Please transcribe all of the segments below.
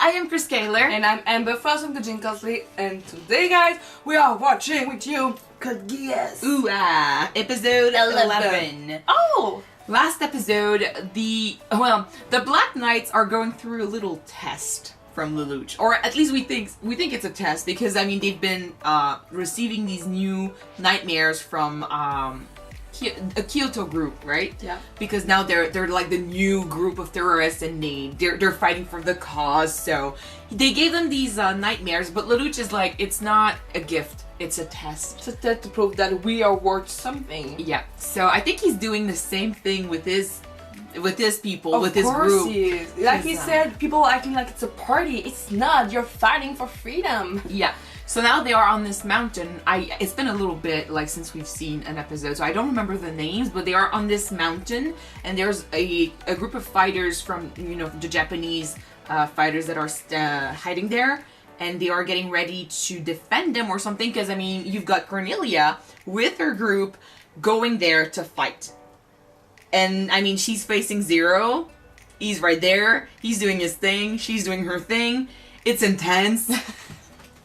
I am Chris Kaler. And I'm Amber from the Jinkosley, and today, guys, we are watching with you Geass. Ooh, episode 11. Oh! Last episode, the Black Knights are going through a little test from Lelouch, or at least we think it's a test because I mean they've been receiving these new nightmares from a Kyoto group, right? Yeah. Because now they're like the new group of terrorists, and they're fighting for the cause. So they gave them these nightmares, but Lelouch is like, it's not a gift, it's a test. It's a test to prove that we are worth something. Yeah. So I think he's doing the same thing with his people, with his group. Of course he is. Like he said, people acting like it's a party. It's not. You're fighting for freedom. Yeah. So now they are on this mountain. It's been a little bit like since we've seen an episode, so I don't remember the names, but they are on this mountain, and there's a group of fighters from, you know, the Japanese fighters that are hiding there, and they are getting ready to defend them or something, because I mean you've got Cornelia with her group going there to fight. And I mean, she's facing Zero. He's right there. He's doing his thing. She's doing her thing. It's intense.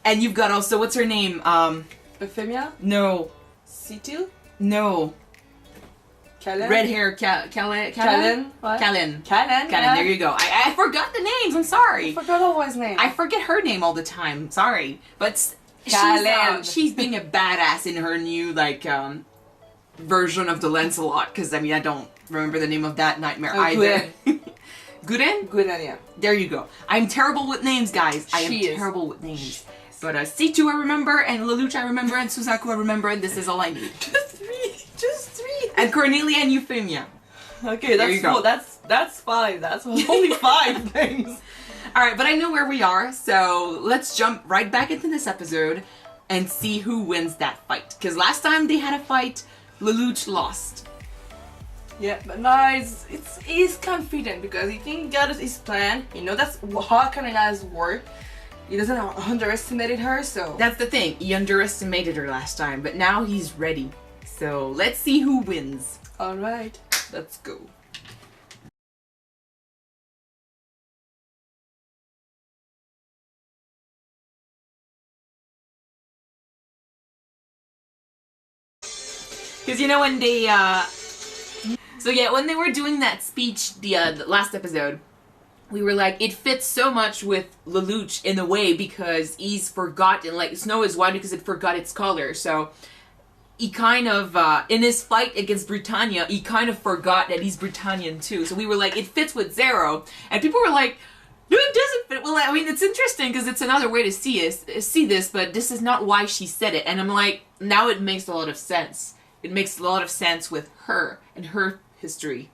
And you've got also, what's her name? Euphemia? No. Situ? No. Kallen? Red hair, Kallen? What? Kallen. Kallen, yeah. There you go. I forgot the names. I'm sorry. I forgot all his name. I forget her name all the time. Sorry. But she's being a badass in her new, like, version of the Lancelot, because I mean I don't remember the name of that nightmare either. Guden? Guden, yeah. There you go. I'm terrible with names, guys. I am terrible with names. But Situ I remember, and Lelouch I remember, and Suzaku I remember, and this is all I need. Just three. And Cornelia and Euphemia. Okay, that's cool. That's fine. That's only 5 things. Alright, but I know where we are, so let's jump right back into this episode and see who wins that fight. Because last time they had a fight, Lelouch lost. Yeah, but now he's confident because he think got his plan. You know that's how Cornelia's work. He doesn't underestimate her, so that's the thing. He underestimated her last time, but now he's ready. So let's see who wins. All right, let's go. Because you know when they, when they were doing that speech, the last episode, we were like, it fits so much with Lelouch in a way because he's forgotten, like, snow is white because it forgot its color, so he kind of, in his fight against Britannia, he kind of forgot that he's Britannian too, so we were like, it fits with Zero, and people were like, no, it doesn't fit. Well, I mean, it's interesting because it's another way to see this, but this is not why she said it, and I'm like, now it makes a lot of sense. It makes a lot of sense with her and her history.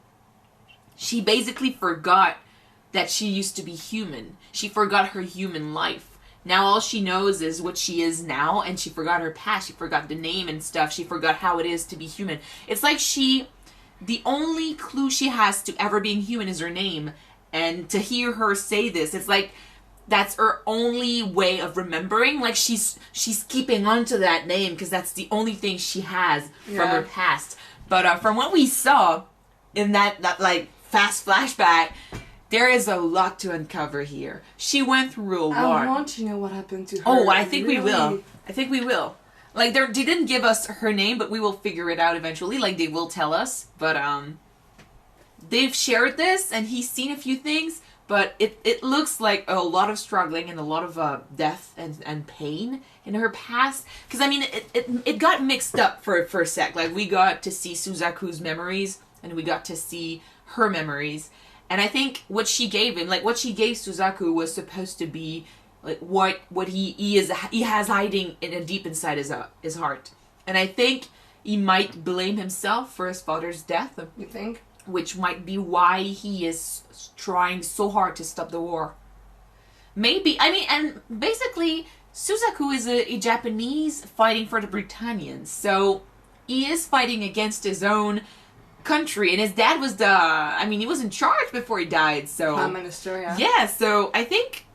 She basically forgot that she used to be human. She forgot her human life. Now all she knows is what she is now, and she forgot her past. She forgot the name and stuff. She forgot how it is to be human. It's like the only clue she has to ever being human is her name. And to hear her say this, it's like that's her only way of remembering. Like she's keeping on to that name because that's the only thing she has from her past. But from what we saw in that like fast flashback, there is a lot to uncover here. She went through a war. I want to know what happened to her. Oh, I think we will. I think we will. Like they didn't give us her name, but we will figure it out eventually. Like they will tell us. But they've shared this, and he's seen a few things. But it looks like a lot of struggling and a lot of death and pain in her past. Because, I mean, it got mixed up for a sec. Like, we got to see Suzaku's memories, and we got to see her memories. And I think what she gave him, like, what she gave Suzaku was supposed to be, like, what he has hiding deep inside his heart. And I think he might blame himself for his father's death. You think? Which might be why he is trying so hard to stop the war. Maybe, I mean, and basically, Suzaku is a Japanese fighting for the Britannians, so he is fighting against his own country, and his dad was he was in charge before he died, so... Prime Minister, yeah. Yeah, so I think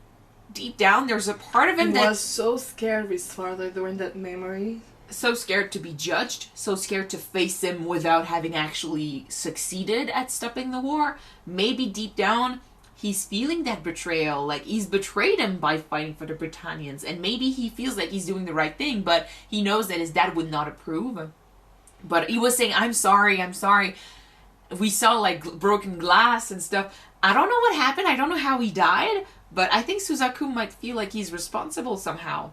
deep down there's a part of him that... He was so scared of his father during that memory. So scared to be judged, so scared to face him without having actually succeeded at stopping the war. Maybe deep down, he's feeling that betrayal. Like, he's betrayed him by fighting for the Britannians, and maybe he feels like he's doing the right thing, but he knows that his dad would not approve. But he was saying, I'm sorry, I'm sorry. We saw, like, broken glass and stuff. I don't know what happened. I don't know how he died, but I think Suzaku might feel like he's responsible somehow.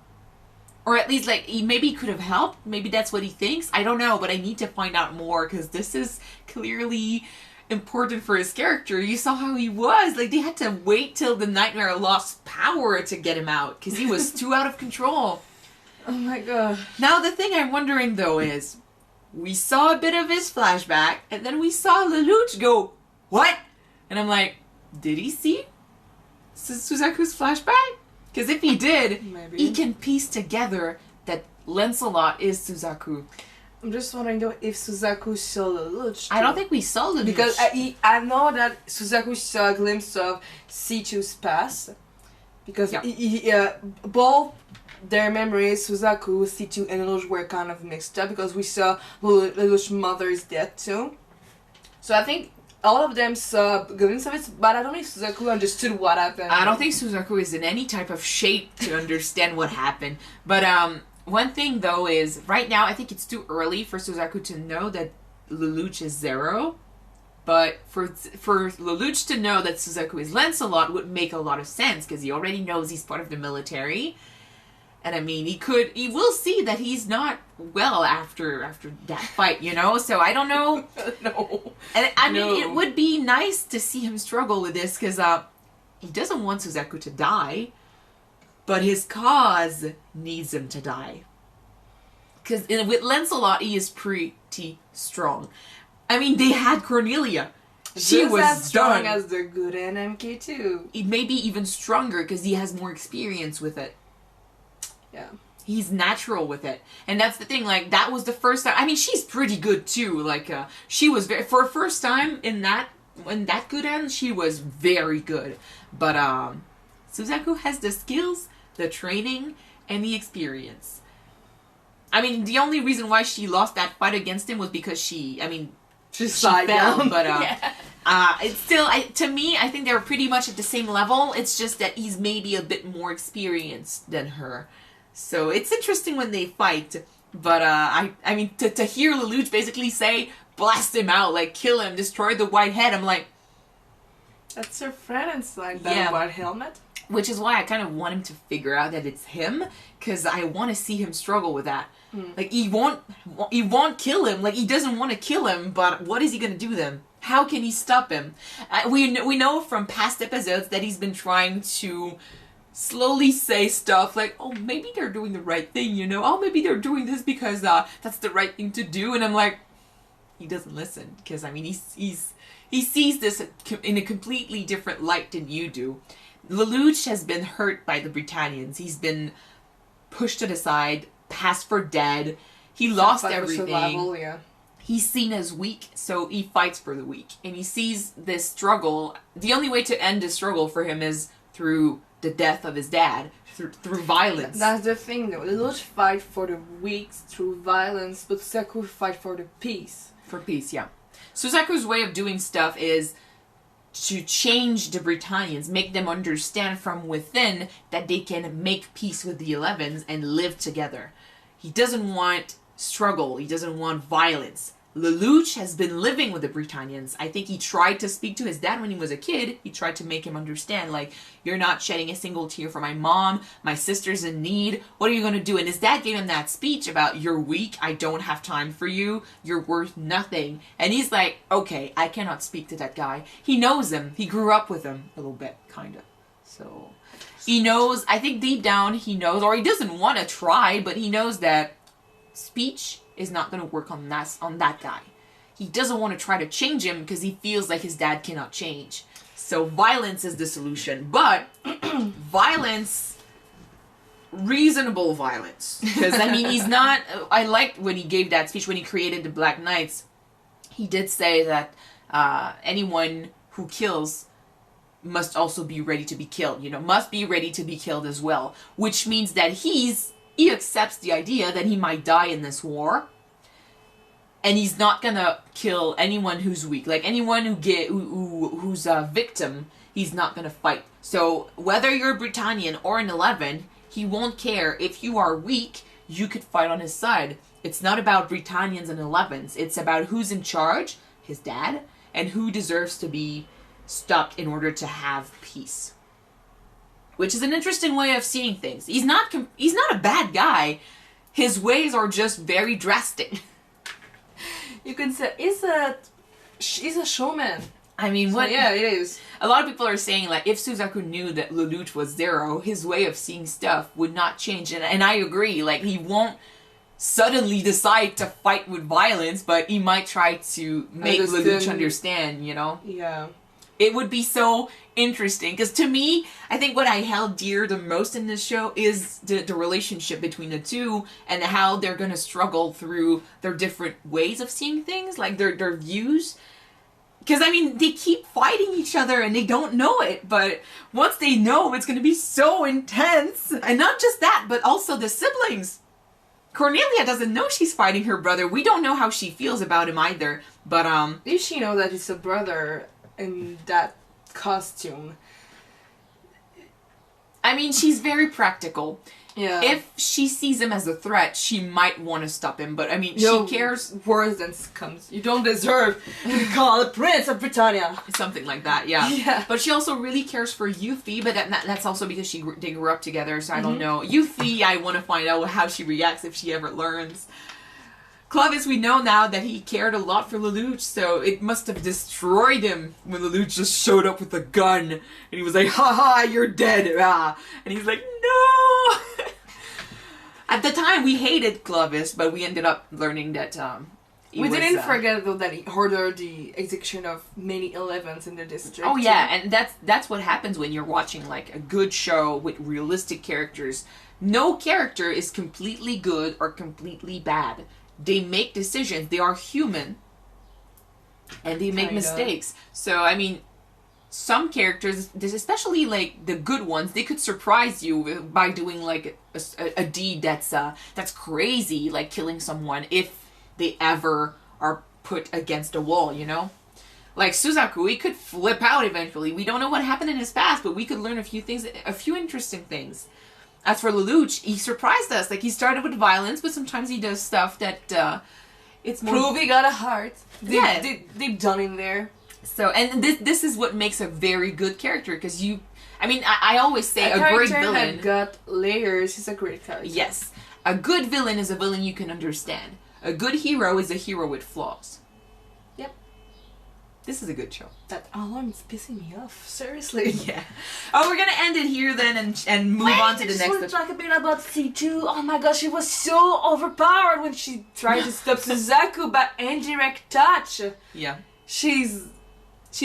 Or at least, like, he maybe could have helped. Maybe that's what he thinks. I don't know, but I need to find out more, because this is clearly important for his character. You saw how he was. Like, they had to wait till the nightmare lost power to get him out, because he was too out of control. Oh my god. Now, the thing I'm wondering, though, is we saw a bit of his flashback, and then we saw Lelouch go, what? And I'm like, did he see Suzaku's flashback? Because if he did, Maybe. he can piece together that Lancelot is Suzaku. I'm just wondering though if Suzaku saw Lelouch. I don't think we saw Lelouch. Because I know that Suzaku saw a glimpse of C2's past. Because both their memories, Suzaku, C2, and Lelouch were kind of mixed up. Because we saw Lelouch's mother's death too. So I think all of them saw a glimpse of it, but I don't think Suzaku understood what happened. I don't think Suzaku is in any type of shape to understand what happened. But one thing, though, is right now I think it's too early for Suzaku to know that Lelouch is Zero. But for Lelouch to know that Suzaku is Lancelot would make a lot of sense, because he already knows he's part of the military. And I mean, he will see that he's not well after that fight, you know? So I don't know. No. And I mean, it would be nice to see him struggle with this, because he doesn't want Suzaku to die. But his cause needs him to die. Because with Lancelot, he is pretty strong. I mean, they had Cornelia. She was as strong done. as the good NMK too. Maybe even stronger, because he has more experience with it. Yeah. He's natural with it. And that's the thing, like, that was the first time. I mean, she's pretty good too. Like, she was very, for a first time in that good end, she was very good. But, Suzaku has the skills, the training, and the experience. I mean, the only reason why she lost that fight against him was because she fell, down. but, Yeah. it's still, to me, I think they're pretty much at the same level. It's just that he's maybe a bit more experienced than her. So it's interesting when they fight, but I mean, to hear Lelouch basically say, blast him out, like, kill him, destroy the white head, I'm like... That's her friend inside that white helmet. Which is why I kind of want him to figure out that it's him, because I want to see him struggle with that. Like, he won't kill him, like, he doesn't want to kill him, but what is he going to do then? How can he stop him? We know from past episodes that he's been trying to slowly say stuff like, oh, maybe they're doing the right thing, you know? Oh, maybe they're doing this because that's the right thing to do. And I'm like, he doesn't listen. Because, I mean, he sees this in a completely different light than you do. Lelouch has been hurt by the Britannians. He's been pushed to the side, passed for dead. He lost everything. Survival, yeah. He's seen as weak, so he fights for the weak. And he sees this struggle. The only way to end this struggle for him is through the death of his dad, through violence. That's the thing, though. Lelouch fight for the weak through violence, but Suzaku fight for the peace. For peace, yeah. Suzaku's way of doing stuff is to change the Britannians, make them understand from within that they can make peace with the 11s and live together. He doesn't want struggle. He doesn't want violence. Lelouch has been living with the Britannians. I think he tried to speak to his dad when he was a kid. He tried to make him understand, like, you're not shedding a single tear for my mom. My sister's in need. What are you going to do? And his dad gave him that speech about, you're weak. I don't have time for you. You're worth nothing. And he's like, okay, I cannot speak to that guy. He knows him. He grew up with him a little bit, kind of. So he knows, I think deep down he knows, or he doesn't want to try, but he knows that speech is not going to work on that guy. He doesn't want to try to change him because he feels like his dad cannot change. So violence is the solution. But violence, reasonable violence. Because, I mean, he's not... I liked when he gave that speech, when he created the Black Knights. He did say that anyone who kills must also be ready to be killed. You know, must be ready to be killed as well. Which means that he accepts the idea that he might die in this war, and he's not gonna kill anyone who's weak. Like, anyone who's a victim, he's not gonna fight. So whether you're a Britannian or an 11, he won't care. If you are weak, you could fight on his side. It's not about Britannians and 11s. It's about who's in charge, his dad, and who deserves to be stopped in order to have peace. Which is an interesting way of seeing things. He's not a bad guy. His ways are just very drastic. You could say he's a showman. I mean, what? So, yeah, it is. A lot of people are saying, like, if Suzaku knew that Lelouch was Zero, his way of seeing stuff would not change. And I agree. Like, he won't suddenly decide to fight with violence, but he might try to make Lelouch understand, you know? Yeah. It would be so interesting. Because to me, I think what I held dear the most in this show is the relationship between the two and how they're going to struggle through their different ways of seeing things, like their views. Because, I mean, they keep fighting each other and they don't know it, but once they know, it's going to be so intense. And not just that, but also the siblings. Cornelia doesn't know she's fighting her brother. We don't know how she feels about him either, but, If she knows that it's a brother in that costume. I mean, she's very practical. Yeah. If she sees him as a threat, she might want to stop him, but I mean, she cares. Worse than scums. You don't deserve to be called a Prince of Britannia. Something like that, yeah. Yeah. But she also really cares for Yuffie, but that's also because they grew up together, so I don't know. Yuffie, I want to find out how she reacts if she ever learns. Clovis, we know now that he cared a lot for Lelouch, so it must have destroyed him when Lelouch just showed up with a gun, and he was like, haha, you're dead, ah. And he's like, no! At the time, we hated Clovis, but we ended up learning that, we didn't forget, though, that he ordered the execution of many 11s in the district. Oh yeah, and that's what happens when you're watching, like, a good show with realistic characters. No character is completely good or completely bad. They make decisions. They are human. And they make mistakes. So, I mean, some characters, especially, like, the good ones, they could surprise you by doing, like, a deed that's crazy, like killing someone, if they ever are put against a wall, you know? Like Suzaku, he could flip out eventually. We don't know what happened in his past, but we could learn a few interesting things. As for Lelouch, he surprised us. Like, he started with violence, but sometimes he does stuff that, it's more... Prove he got a heart. Yeah. They've done in there. So, and this is what makes a very good character, because I always say a great villain... that got layers is a great character. Yes. A good villain is a villain you can understand. A good hero is a hero with flaws. Yep. This is a good show. That alarm is pissing me off. Seriously. Yeah. Oh, we're gonna end it here then and move on to the next. I just want to talk a bit about C2. Oh my gosh, she was so overpowered when she tried to stop Suzaku by indirect touch. Yeah. She's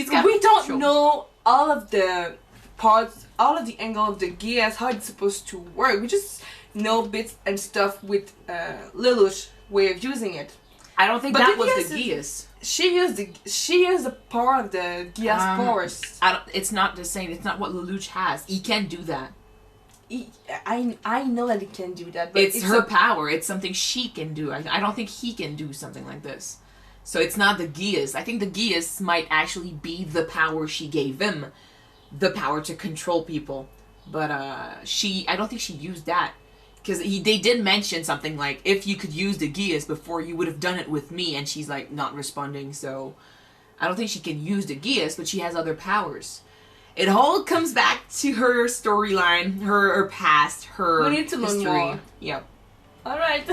got we don't potential. know all of the parts, all of the angle of the Geass, how it's supposed to work. We just know bits and stuff with Lelouch way of using it. I don't think that was the Geass. She used the power of the Geass powers. It's not the same. It's not what Lelouch has. He can't do that. I know that he can do that, but it's her power. It's something she can do. I don't think he can do something like this. So it's not the Geass. I think the Geass might actually be the power she gave him, the power to control people. But I don't think she used that. Because they did mention something like, if you could use the Geass before, you would have done it with me. And she's, like, not responding. So I don't think she can use the Geass, but she has other powers. It all comes back to her storyline, her past, her We need to learn history. more. Yep. Alright.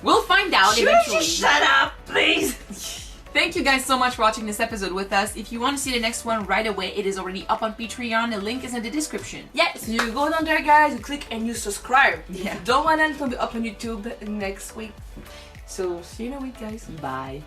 We'll find out eventually. Shut up, please! Thank you guys so much for watching this episode with us. If you want to see the next one right away, it is already up on Patreon. The link is in the description. Yes, you go down there, guys, you click and you subscribe. Yeah. If you don't want it, it'll be up on YouTube next week. So, see you in a week, guys. Bye.